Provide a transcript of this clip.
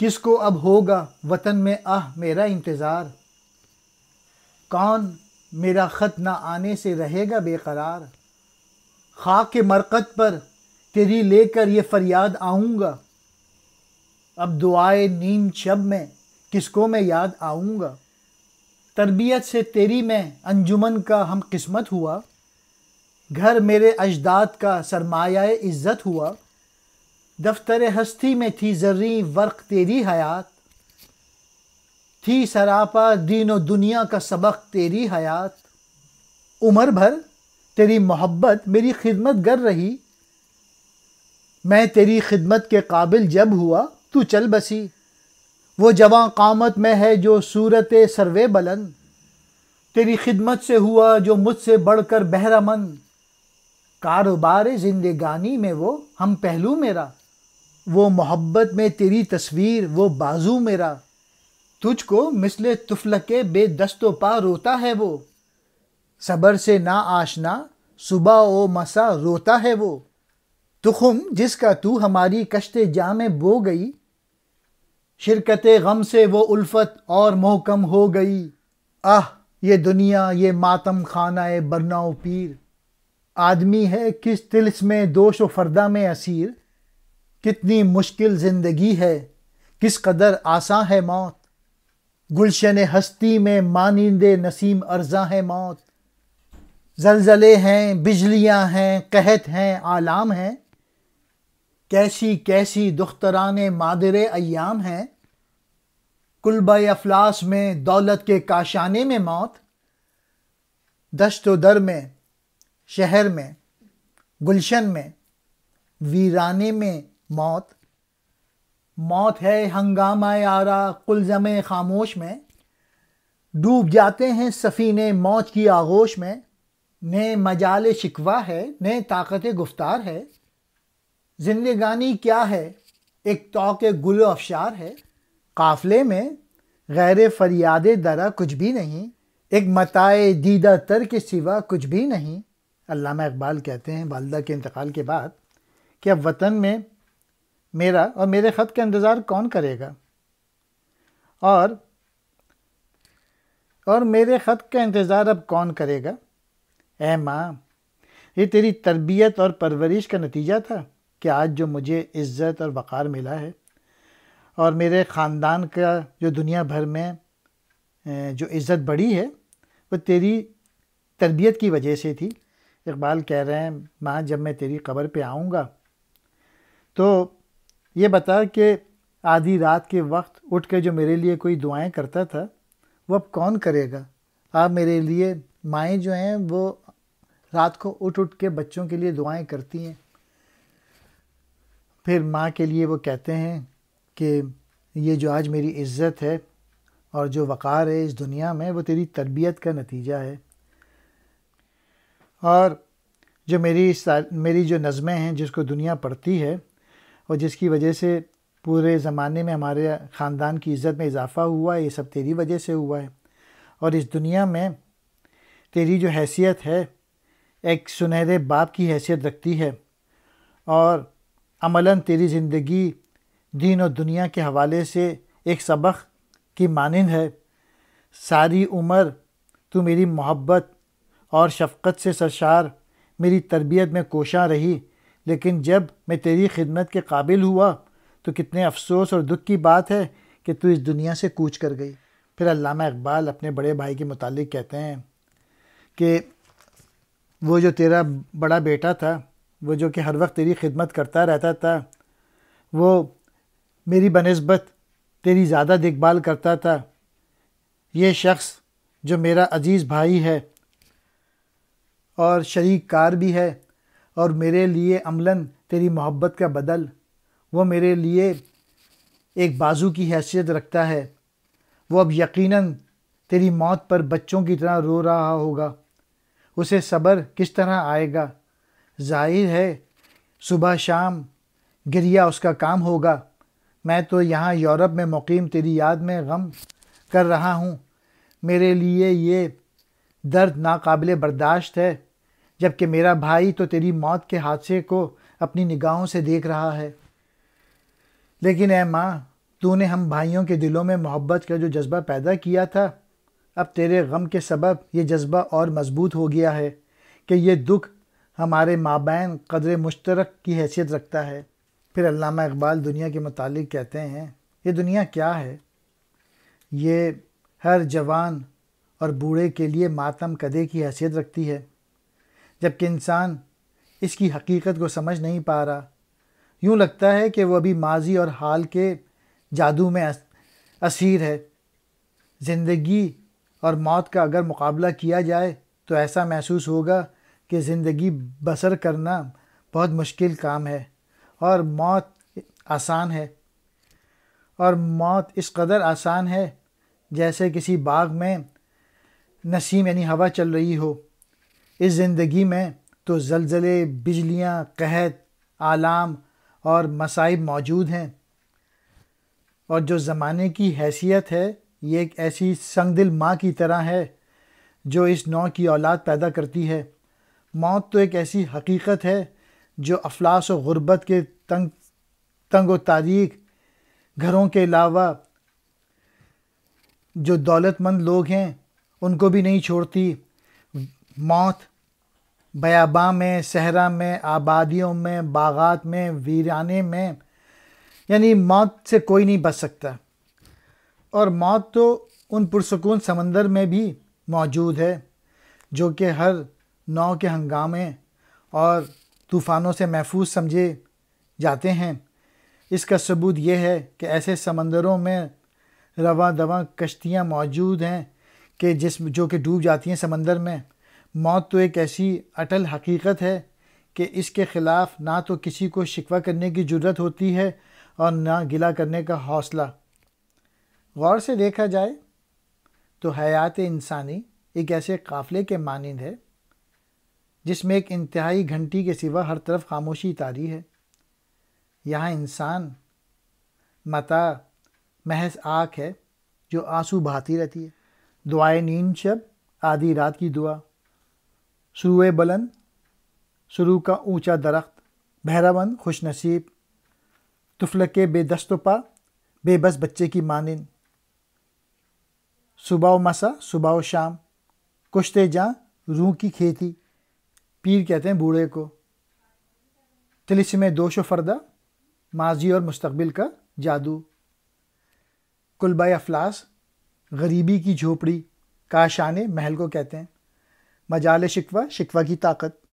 کس کو اب ہوگا وطن میں میرا انتظار، کون میرا خط نہ آنے سے رہے گا بے قرار، خاک کے مرقد پر تیری لے کر یہ فریاد آؤں گا، اب دعائے نیم شب میں کس کو میں یاد آؤں گا، تربیت سے تیری میں انجمن کا ہم قسمت ہوا، گھر میرے اجداد کا سرمایہ عزت ہوا، دفتر ہستی میں تھی زریں ورق تیری حیات، تھی سراپا دین و دنیا کا سبق تیری حیات، عمر بھر تیری محبت میری خدمت گر رہی، میں تیری خدمت کے قابل جب ہوا تو چل بسی، وہ جواں قامت میں ہے جو صورت سروے بلند، تیری خدمت سے ہوا جو مجھ سے بڑھ کر بہرہ مند، کاروبار زندگانی میں وہ ہم پہلو میرا، وہ محبت میں تیری تصویر وہ بازو میرا، تجھ کو مثل تفلک بے دست و پا روتا ہے وہ، صبر سے نا آشنا صبح و مسا روتا ہے وہ، تخم جس کا تو ہماری کشت جاں میں بو گئی، شرکت غم سے وہ الفت اور محکم ہو گئی، یہ دنیا یہ ماتم خانہ برنا و پیر، آدمی ہے کس طلسم میں دوش و فردا میں اسیر، کتنی مشکل زندگی ہے کس قدر آساں ہے موت، گلشن ہستی میں مانند نسیم ارزاں ہے موت، زلزلے ہیں بجلیاں ہیں قحط ہیں آلام ہیں، کیسی کیسی دختران مادر ایام ہیں، کلبہ افلاس میں دولت کے کاشانے میں موت، دشت و در میں شہر میں گلشن میں ویرانے میں موت، موت ہے ہنگامہ آرا قلزم خاموش میں، ڈوب جاتے ہیں سفینے موج کی آغوش میں، نہ مجال شکوہ ہے نہ طاقت گفتار ہے، زندگانی کیا ہے ایک طوق گل و افشار ہے، قافلے میں غیر فریاد درا کچھ بھی نہیں، ایک متاع دیدہ تر کے سوا کچھ بھی نہیں۔ علامہ اقبال کہتے ہیں والدہ کے انتقال کے بعد کہ اب وطن میں میرا اور میرے خط کا انتظار کون کرے گا، اور میرے خط کا انتظار اب کون کرے گا؟ اے ماں، یہ تیری تربیت اور پرورش کا نتیجہ تھا کہ آج جو مجھے عزت اور وقار ملا ہے، اور میرے خاندان کا جو دنیا بھر میں جو عزت بڑھی ہے وہ تیری تربیت کی وجہ سے تھی۔ اقبال کہہ رہے ہیں ماں، جب میں تیری قبر پہ آؤں گا تو یہ بتا کہ آدھی رات کے وقت اٹھ کے جو میرے لیے کوئی دعائیں کرتا تھا وہ اب کون کرے گا؟ آپ میرے لیے مائیں جو ہیں وہ رات کو اٹھ کے بچوں کے لیے دعائیں کرتی ہیں، پھر ماں کے لیے وہ کہتے ہیں کہ یہ جو آج میری عزت ہے اور جو وقار ہے اس دنیا میں وہ تیری تربیت کا نتیجہ ہے، اور جو میری جو نظمیں ہیں جس کو دنیا پڑھتی ہے اور جس کی وجہ سے پورے زمانے میں ہمارے خاندان کی عزت میں اضافہ ہوا ہے، یہ سب تیری وجہ سے ہوا ہے، اور اس دنیا میں تیری جو حیثیت ہے ایک سنہرے باپ کی حیثیت رکھتی ہے، اور عملاً تیری زندگی دین و دنیا کے حوالے سے ایک سبق کی مانند ہے۔ ساری عمر تو میری محبت اور شفقت سے سرشار میری تربیت میں کوشاں رہی، لیکن جب میں تیری خدمت کے قابل ہوا تو کتنے افسوس اور دکھ کی بات ہے کہ تو اس دنیا سے کوچ کر گئی۔ پھر علامہ اقبال اپنے بڑے بھائی کے متعلق کہتے ہیں کہ وہ جو تیرا بڑا بیٹا تھا، وہ جو کہ ہر وقت تیری خدمت کرتا رہتا تھا، وہ میری بنسبت تیری زیادہ دیکھ بھال کرتا تھا، یہ شخص جو میرا عزیز بھائی ہے اور شریک کار بھی ہے اور میرے لیے عملاً تیری محبت کا بدل، وہ میرے لیے ایک بازو کی حیثیت رکھتا ہے، وہ اب یقیناً تیری موت پر بچوں کی طرح رو رہا ہوگا، اسے صبر کس طرح آئے گا؟ ظاہر ہے صبح شام گریہ اس کا کام ہوگا، میں تو یہاں یورپ میں مقیم تیری یاد میں غم کر رہا ہوں، میرے لیے یہ درد ناقابل برداشت ہے، جبکہ میرا بھائی تو تیری موت کے حادثے کو اپنی نگاہوں سے دیکھ رہا ہے۔ لیکن اے ماں، تو نے ہم بھائیوں کے دلوں میں محبت کا جو جذبہ پیدا کیا تھا، اب تیرے غم کے سبب یہ جذبہ اور مضبوط ہو گیا ہے کہ یہ دکھ ہمارے مابین قدر مشترک کی حیثیت رکھتا ہے۔ پھر علامہ اقبال دنیا کے متعلق کہتے ہیں، یہ دنیا کیا ہے؟ یہ ہر جوان اور بوڑھے کے لیے ماتم کدے کی حیثیت رکھتی ہے، جبکہ انسان اس کی حقیقت کو سمجھ نہیں پا رہا۔ یوں لگتا ہے کہ وہ ابھی ماضی اور حال کے جادو میں اسیر ہے۔ زندگی اور موت کا اگر مقابلہ کیا جائے تو ایسا محسوس ہوگا کہ زندگی بسر کرنا بہت مشکل کام ہے اور موت آسان ہے، اور موت اس قدر آسان ہے جیسے کسی باغ میں نسیم یعنی ہوا چل رہی ہو۔ اس زندگی میں تو زلزلے، بجلیاں، قحط، آلام اور مصائب موجود ہیں، اور جو زمانے کی حیثیت ہے یہ ایک ایسی سنگ دل ماں کی طرح ہے جو اس نوع کی اولاد پیدا کرتی ہے۔ موت تو ایک ایسی حقیقت ہے جو افلاس و غربت کے تنگ و تاریک گھروں کے علاوہ جو دولت مند لوگ ہیں ان کو بھی نہیں چھوڑتی۔ موت بیاباں میں، صحرا میں، آبادیوں میں، باغات میں، ویرانے میں، یعنی موت سے کوئی نہیں بچ سکتا۔ اور موت تو ان پرسکون سمندر میں بھی موجود ہے جو کہ ہر نوع کے ہنگامے اور طوفانوں سے محفوظ سمجھے جاتے ہیں۔ اس کا ثبوت یہ ہے کہ ایسے سمندروں میں رواں دواں کشتیاں موجود ہیں کہ جو کہ ڈوب جاتی ہیں سمندر میں۔ موت تو ایک ایسی اٹل حقیقت ہے کہ اس کے خلاف نہ تو کسی کو شکوہ کرنے کی جرت ہوتی ہے اور نہ گلہ کرنے کا حوصلہ۔ غور سے دیکھا جائے تو حیات انسانی ایک ایسے قافلے کے مانند ہے جس میں ایک انتہائی گھنٹی کے سوا ہر طرف خاموشی طاری ہے۔ یہاں انسان متاع محض آنکھ ہے جو آنسو بہاتی رہتی ہے۔ دعائے نیند شب، آدھی رات کی دعا، سروے بلند، سرو کا اونچا درخت، بہرہ بند خوش نصیب، تفلک بے دست و پا، بے بس بچے کی مانند، صبح و مسا، صبح و شام، کشتے جاں روح کی کھیتی۔ پیر کہتے ہیں بوڑھے کو۔ طلسم دوش و فردہ، ماضی اور مستقبل کا جادو۔ کلبہ افلاس، غریبی کی جھوپڑی، کاشانے محل کو کہتے ہیں۔ مجال شکوہ، شکوہ کی طاقت۔